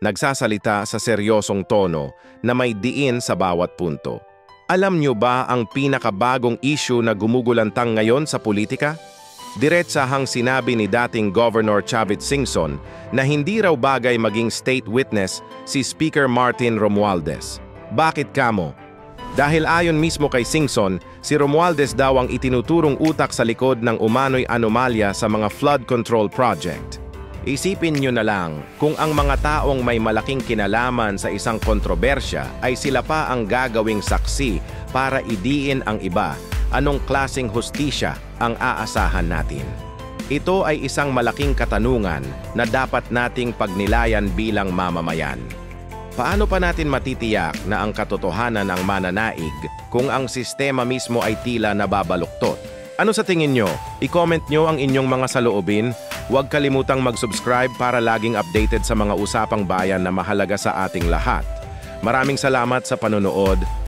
nagsasalita sa seryosong tono na may diin sa bawat punto. Alam niyo ba ang pinakabagong issue na gumugulantang ngayon sa politika? Diretsahang sinabi ni dating Governor Chavit Singson na hindi raw bagay maging state witness si Speaker Martin Romualdez. Bakit kamo? Dahil ayon mismo kay Singson, si Romualdez daw ang itinuturong utak sa likod ng umano'y anomalya sa mga flood control project. Isipin nyo na lang kung ang mga taong may malaking kinalaman sa isang kontrobersya ay sila pa ang gagawing saksi para idiin ang iba, anong klaseng hustisya ang aasahan natin? Ito ay isang malaking katanungan na dapat nating pagnilayan bilang mamamayan. Paano pa natin matitiyak na ang katotohanan ang mananaig kung ang sistema mismo ay tila nababaluktot? Ano sa tingin nyo? I-comment nyo ang inyong mga saloobin. Huwag kalimutang mag-subscribe para laging updated sa mga usapang bayan na mahalaga sa ating lahat. Maraming salamat sa panonood.